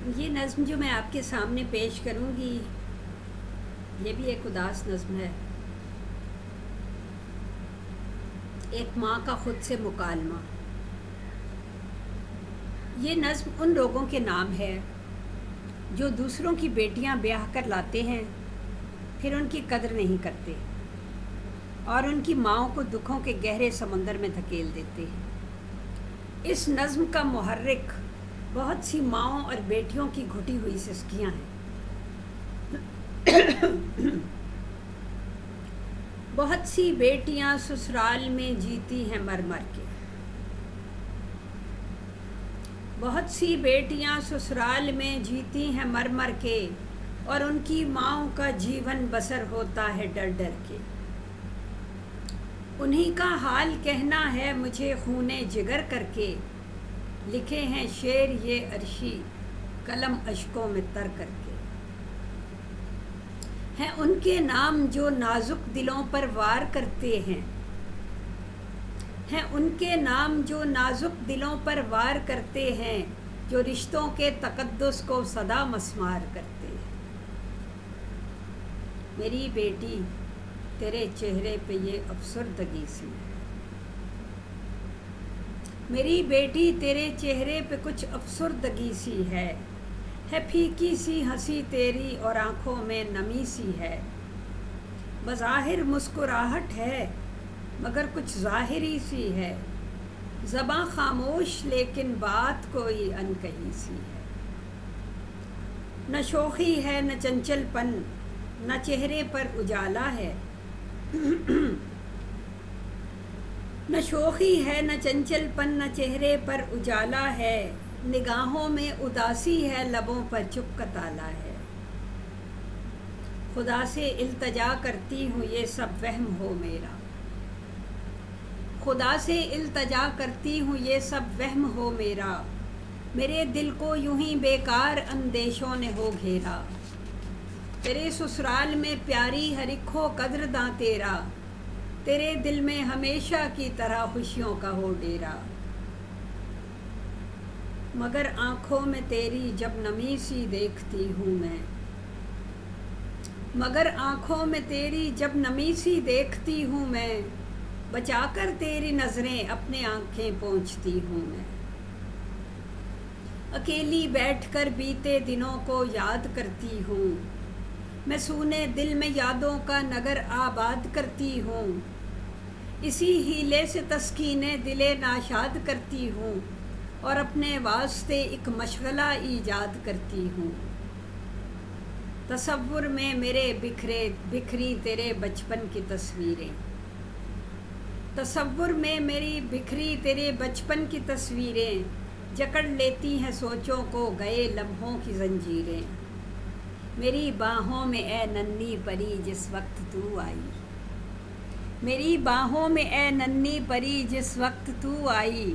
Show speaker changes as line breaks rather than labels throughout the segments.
یہ نظم جو میں آپ کے سامنے پیش کروں گی یہ بھی ایک اداس نظم ہے. ایک ماں کا خود سے مکالمہ. یہ نظم ان لوگوں کے نام ہے جو دوسروں کی بیٹیاں بیاہ کر لاتے ہیں پھر ان کی قدر نہیں کرتے اور ان کی ماؤں کو دکھوں کے گہرے سمندر میں دھکیل دیتے ہیں. اس نظم کا محرک بہت سی ماؤں اور بیٹیوں کی گھٹی ہوئی سسکیاں ہیں. بہت سی بیٹیاں سسرال میں جیتی ہیں مر مر کے. بہت سی بیٹیاں سسرال میں جیتی ہیں مر مر کے اور ان کی ماؤں کا جیون بسر ہوتا ہے ڈر ڈر کے. انہی کا حال کہنا ہے مجھے خونے جگر کر کے. لکھے ہیں شعر یہ عرشی قلم اشکوں میں تر کر کے. ہیں ان کے نام جو نازک دلوں پر وار کرتے ہیں. ہیں ان کے نام جو نازک دلوں پر وار کرتے ہیں جو رشتوں کے تقدس کو صدا مسمار کرتے ہیں. میری بیٹی تیرے چہرے پہ یہ افسردگی سی ہے. میری بیٹی تیرے چہرے پہ کچھ افسردگی سی ہے پھیکی سی ہنسی تیری اور آنکھوں میں نمی سی ہے. بظاہر مسکراہٹ ہے مگر کچھ ظاہری سی ہے. زباں خاموش لیکن بات کوئی انکہی سی ہے. نہ شوخی ہے نہ چنچل پن نہ چہرے پر اجالا ہے. نہ شوخی ہے نہ چنچل پن نہ چہرے پر اجالا ہے. نگاہوں میں اداسی ہے لبوں پر چپ کا تالا ہے. خدا سے التجا کرتی ہوں یہ سب وہم ہو میرا. خدا سے التجا کرتی ہوں یہ سب وہم ہو میرا. میرے دل کو یوں ہی بیکار اندیشوں نے ہو گھیرا. تیرے سسرال میں پیاری ہر ایک ہو قدرداں تیرا. تیرے دل میں ہمیشہ کی طرح خوشیوں کا ہو ڈیرا. مگر آنکھوں میں تیری جب نمی سی دیکھتی ہوں میں. مگر آنکھوں میں تیری جب نمی سی دیکھتی ہوں میں. بچا کر تیری نظریں اپنے آنکھیں پونچھتی ہوں میں. اکیلی بیٹھ کر بیتے دنوں کو یاد کرتی ہوں. میں سونے دل میں یادوں کا نگر آباد کرتی ہوں. اسی ہیلے سے تسکین دل ناشاد کرتی ہوں اور اپنے واسطے ایک مشغلہ ایجاد کرتی ہوں. تصور میں میرے بکھری تیرے بچپن کی تصویریں. تصور میں میری بکھری تیرے بچپن کی تصویریں جکڑ لیتی ہیں سوچوں کو گئے لمحوں کی زنجیریں. میری باہوں میں اے ننھی پری جس وقت تو آئی. میری باہوں میں اے ننھی پری جس وقت تو آئی.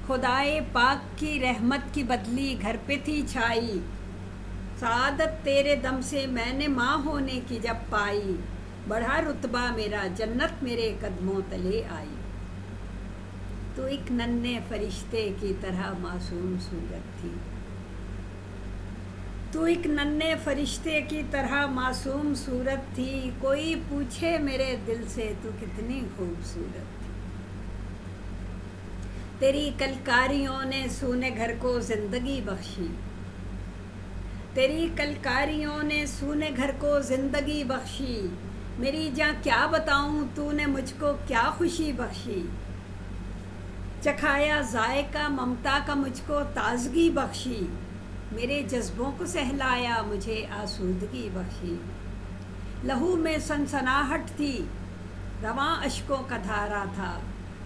خدائے پاک کی رحمت کی بدلی گھر پہ تھی چھائی. سعادت تیرے دم سے میں نے ماں ہونے کی جب پائی. بڑھا رتبہ میرا جنت میرے قدموں تلے آئی. تو ایک ننھے فرشتے کی طرح معصوم صورت تھی. تو ایک ننھے فرشتے کی طرح معصوم صورت تھی. کوئی پوچھے میرے دل سے تو کتنی خوبصورت تھی. تیری کلکاریوں نے سونے گھر کو زندگی بخشی. تیری کلکاریوں نے سونے گھر کو زندگی بخشی. میری جاں کیا بتاؤں تو نے مجھ کو کیا خوشی بخشی. چکھایا ذائقہ ممتا کا مجھ کو تازگی بخشی. میرے جذبوں کو سہلایا مجھے آسودگی بخشی. لہو میں سنسناہٹ تھی رواں اشکوں کا دھارا تھا.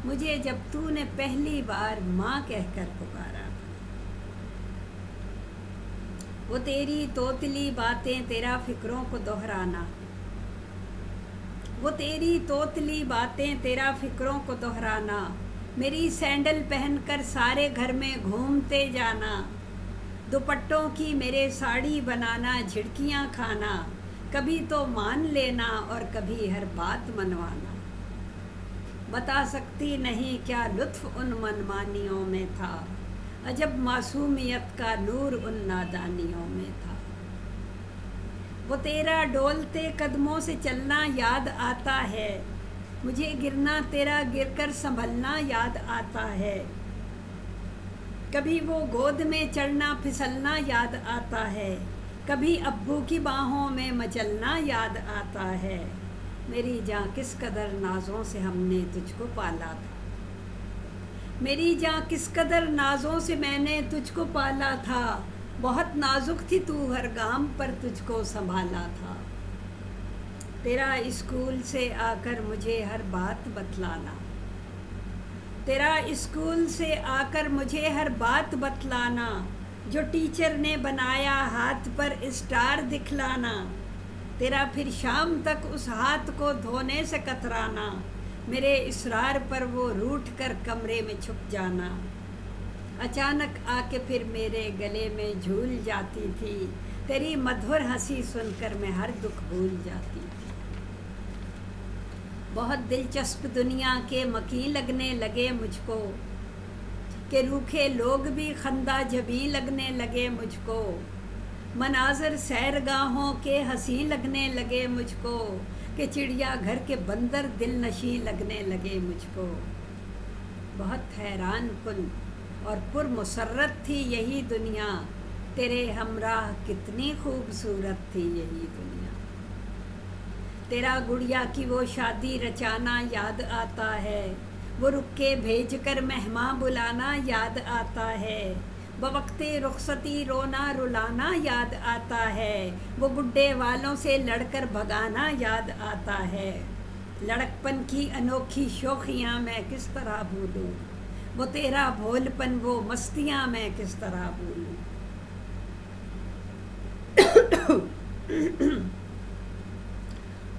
مجھے جب تو نے پہلی بار ماں کہہ کر پکارا. وہ تیری توتلی باتیں تیرا فکروں کو دہرانا. وہ تیری توتلی باتیں تیرا فکروں کو دہرانا. میری سینڈل پہن کر سارے گھر میں گھومتے جانا. دوپٹوں کی میرے ساڑی بنانا جھڑکیاں کھانا. کبھی تو مان لینا اور کبھی ہر بات منوانا. بتا سکتی نہیں کیا لطف ان منمانیوں میں تھا. عجب معصومیت کا نور ان نادانیوں میں تھا۔ وہ تیرا ڈولتے قدموں سے چلنا یاد آتا ہے، مجھے گرنا تیرا گر کر سنبھلنا یاد آتا ہے۔ کبھی وہ گود میں چڑھنا پھسلنا یاد آتا ہے، کبھی ابو کی باہوں میں مچلنا یاد آتا ہے۔ میری جاں کس قدر نازوں سے ہم نے تجھ کو پالا تھا، میری جاں کس قدر نازوں سے میں نے تجھ کو پالا تھا، بہت نازک تھی تو ہر گام پر تجھ کو سنبھالا تھا۔ تیرا اسکول سے آ کر مجھے ہر بات بتلانا، تیرا اسکول سے آ کر مجھے ہر بات بتلانا، جو ٹیچر نے بنایا ہاتھ پر اسٹار دکھلانا، تیرا پھر شام تک اس ہاتھ کو دھونے سے کترانا، میرے اصرار پر وہ روٹھ کر کمرے میں چھپ جانا، اچانک آ کے پھر میرے گلے میں جھول جاتی تھی، تیری مدھر ہنسی سن کر میں ہر دکھ بھول جاتی تھی۔ بہت دلچسپ دنیا کے مکی لگنے لگے مجھ کو، کہ روکھے لوگ بھی خندہ جبیں لگنے لگے مجھ کو، مناظر سیرگاہوں کے ہنسی لگنے لگے مجھ کو، کہ چڑیا گھر کے بندر دل نشیں لگنے لگے مجھ کو۔ بہت حیران کن اور پر مسرت تھی یہی دنیا، تیرے ہمراہ کتنی خوبصورت تھی یہی دنیا۔ تیرا گڑیا کی وہ شادی رچانا یاد آتا ہے، وہ رک کے بھیج کر مہماں بلانا یاد آتا ہے، بوقت رخصتی رونا رلانا یاد آتا ہے، وہ بڈھے والوں سے لڑ کر بھگانا یاد آتا ہے۔ لڑکپن کی انوکھی شوخیاں میں کس طرح بھولوں، وہ تیرا بھولپن وہ مستیاں میں کس طرح بھولوں۔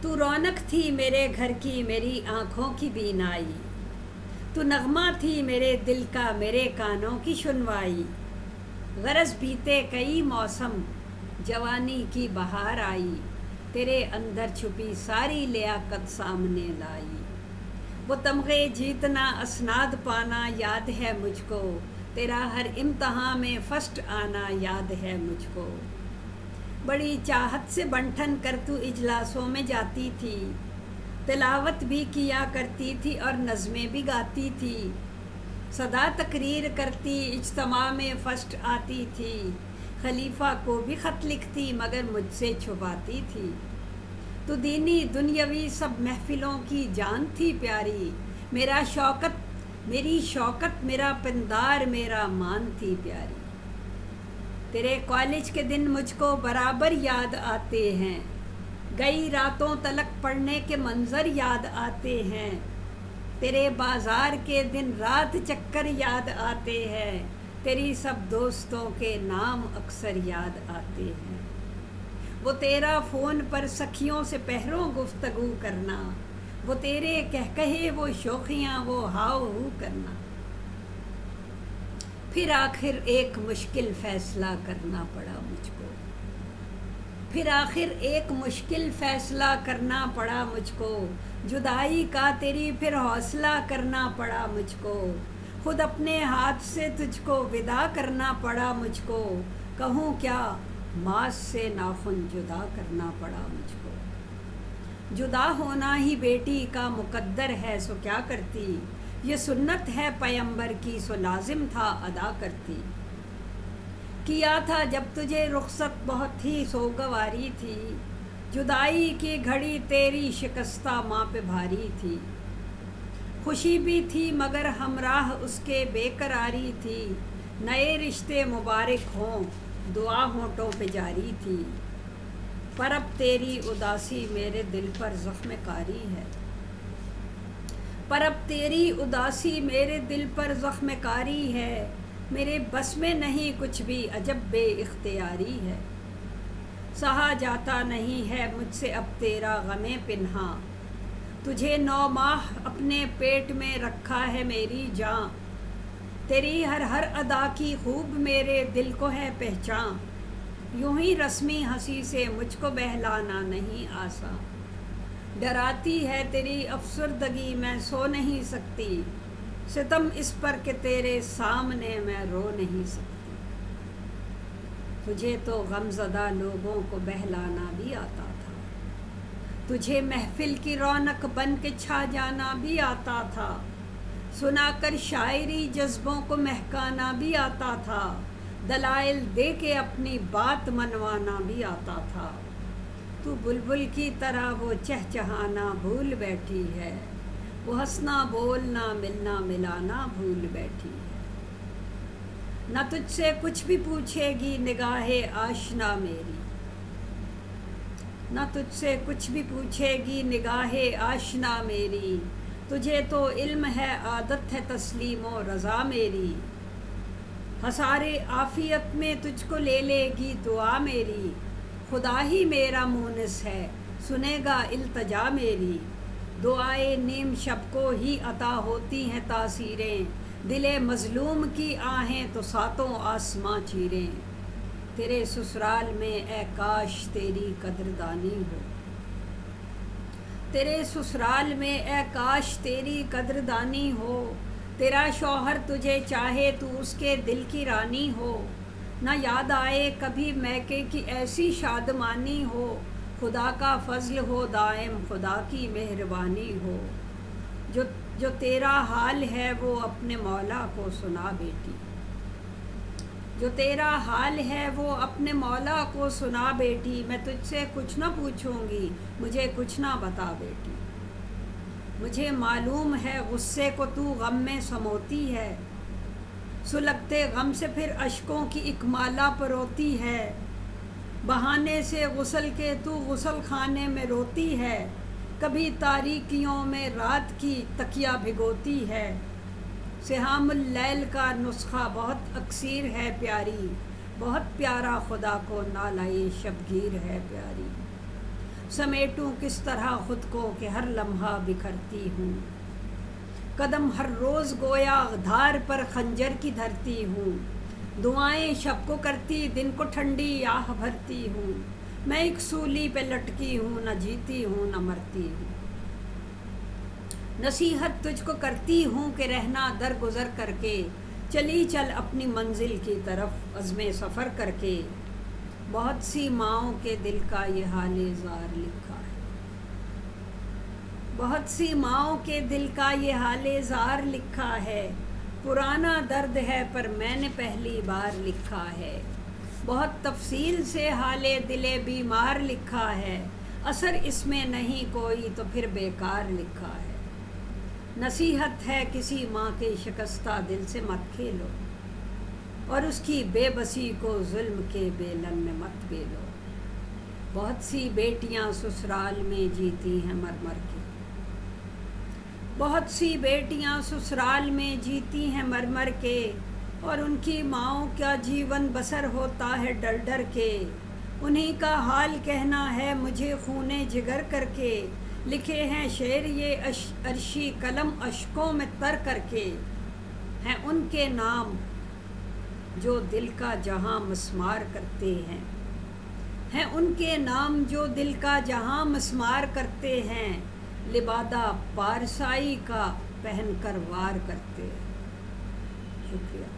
تو رونق تھی میرے گھر کی میری آنکھوں کی بینائی، تو نغمہ تھی میرے دل کا میرے کانوں کی سنوائی، غرض بیتے کئی موسم جوانی کی بہار آئی، تیرے اندر چھپی ساری لیاقت سامنے لائی، وہ تمغے جیتنا اسناد پانا یاد ہے مجھ کو، تیرا ہر امتحان میں فرسٹ آنا یاد ہے مجھ کو۔ بڑی چاہت سے بنٹھن کر تو اجلاسوں میں جاتی تھی، تلاوت بھی کیا کرتی تھی اور نظمیں بھی گاتی تھی، صدا تقریر کرتی اجتماع میں فرسٹ آتی تھی، خلیفہ کو بھی خط لکھتی مگر مجھ سے چھپاتی تھی، تو دینی دنیاوی سب محفلوں کی جان تھی پیاری، میری شوکت میرا پندار میرا مان تھی پیاری۔ تیرے کالج کے دن مجھ کو برابر یاد آتے ہیں، گئی راتوں تلک پڑھنے کے منظر یاد آتے ہیں، تیرے بازار کے دن رات چکر یاد آتے ہیں، تیری سب دوستوں کے نام اکثر یاد آتے ہیں، وہ تیرا فون پر سکھیوں سے پہروں گفتگو کرنا، وہ تیرے کہے وہ شوخیاں وہ ہاؤ ہو کرنا۔ پھر آخر ایک مشکل فیصلہ کرنا پڑا مجھ کو، پھر آخر ایک مشکل فیصلہ کرنا پڑا مجھ کو، جدائی کا تیری پھر حوصلہ کرنا پڑا مجھ کو، خود اپنے ہاتھ سے تجھ کو ودا کرنا پڑا مجھ کو، کہوں کیا ماس سے ناخن جدا کرنا پڑا مجھ کو۔ جدا ہونا ہی بیٹی کا مقدر ہے سو کیا کرتی، یہ سنت ہے پیمبر کی سو لازم تھا ادا کرتی، کیا تھا جب تجھے رخصت بہت ہی سوگواری تھی، جدائی کی گھڑی تیری شکستہ ماں پہ بھاری تھی، خوشی بھی تھی مگر ہمراہ اس کے بے قراری تھی، نئے رشتے مبارک ہوں دعا ہونٹوں پہ جاری تھی، پر اب تیری اداسی میرے دل پر زخم کاری ہے، پر اب تیری اداسی میرے دل پر زخم کاری ہے، میرے بس میں نہیں کچھ بھی عجب بے اختیاری ہے، سہا جاتا نہیں ہے مجھ سے اب تیرا غم پنہاں، تجھے 9 ماہ اپنے پیٹ میں رکھا ہے میری جاں، تیری ہر ادا کی خوب میرے دل کو ہے پہچان، یوں ہی رسمی ہنسی سے مجھ کو بہلانا نہیں آساں، ڈراتی ہے تیری افسردگی میں سو نہیں سکتی، ستم اس پر کہ تیرے سامنے میں رو نہیں سکتی. تجھے تو غمزدہ لوگوں کو بہلانا بھی آتا تھا. تجھے محفل کی رونق بن کے چھا جانا بھی آتا تھا. سنا کر شاعری جذبوں کو مہکانا بھی آتا تھا. دلائل دے کے اپنی بات منوانا بھی آتا تھا. تو بلبل کی طرح وہ چہچہانا بھول بیٹھی ہے. وہ ہنسنا بولنا ملنا ملانا بھول بیٹھی ہے. نہ تجھ سے کچھ بھی پوچھے گی نگاہ آشنا میری. نہ تجھ سے کچھ بھی پوچھے گی نگاہ آشنا میری. تجھے تو علم ہے عادت ہے تسلیم و رضا میری. حصارِ عافیت میں تجھ کو لے لے گی دعا میری. خدا ہی میرا مونس ہے سنے گا التجا میری. دعائے نیم شب کو ہی عطا ہوتی ہیں تاثیریں. دل مظلوم کی آہیں تو ساتوں آسماں چیریں. تیرے سسرال میں اے کاش تیری قدردانی ہو. تیرے سسرال میں اے کاش تیری قدردانی ہو. تیرا شوہر تجھے چاہے تو اس کے دل کی رانی ہو. نہ یاد آئے کبھی میکے کی ایسی شادمانی ہو. خدا کا فضل ہو دائم خدا کی مہربانی ہو. جو تیرا حال ہے وہ اپنے مولا کو سنا بیٹی. جو تیرا حال ہے وہ اپنے مولا کو سنا بیٹی. میں تجھ سے کچھ نہ پوچھوں گی مجھے کچھ نہ بتا بیٹی. مجھے معلوم ہے غصے کو تو غم میں سموتی ہے. سلگتے غم سے پھر اشکوں کی ایک مالا پروتی ہے. بہانے سے غسل کے تو غسل خانے میں روتی ہے. کبھی تاریکیوں میں رات کی تکیا بھگوتی ہے. سہام اللیل کا نسخہ بہت اکثیر ہے پیاری. بہت پیارا خدا کو نالائے شبگیر ہے پیاری. سمیٹوں کس طرح خود کو کہ ہر لمحہ بکھرتی ہوں. قدم ہر روز گویا دھار پر خنجر کی دھرتی ہوں. دعائیں شب کو کرتی دن کو ٹھنڈی آہ بھرتی ہوں. میں ایک سولی پہ لٹکی ہوں نہ جیتی ہوں نہ مرتی ہوں. نصیحت تجھ کو کرتی ہوں کہ رہنا درگزر کر کے. چلی چل اپنی منزل کی طرف عزم سفر کر کے. بہت سی ماؤں کے دل کا یہ حال زار لکھا ہے. بہت سی ماؤں کے دل کا یہ حال زار لکھا ہے. پرانا درد ہے پر میں نے پہلی بار لکھا ہے. بہت تفصیل سے حال دل بیمار لکھا ہے. اثر اس میں نہیں کوئی تو پھر بیکار لکھا ہے. نصیحت ہے کسی ماں کے شکستہ دل سے مت کھیلو. اور اس کی بے بسی کو ظلم کے بیلن میں مت بیلو. بہت سی بیٹیاں سسرال میں جیتی ہیں مر مر کے. بہت سی بیٹیاں سسرال میں جیتی ہیں مر مر کے. اور ان کی ماؤں کا جیون بسر ہوتا ہے ڈر ڈر کے. انہی کا حال کہنا ہے مجھے خونے جگر کر کے. لکھے ہیں شعر یہ عرشی قلم اشکوں میں تر کر کے. ہیں ان کے نام جو دل کا جہاں مسمار کرتے ہیں. ہیں ان کے نام جو دل کا جہاں مسمار کرتے ہیں. لبادہ پارسائی کا پہن کر وار کرتے. شکریہ.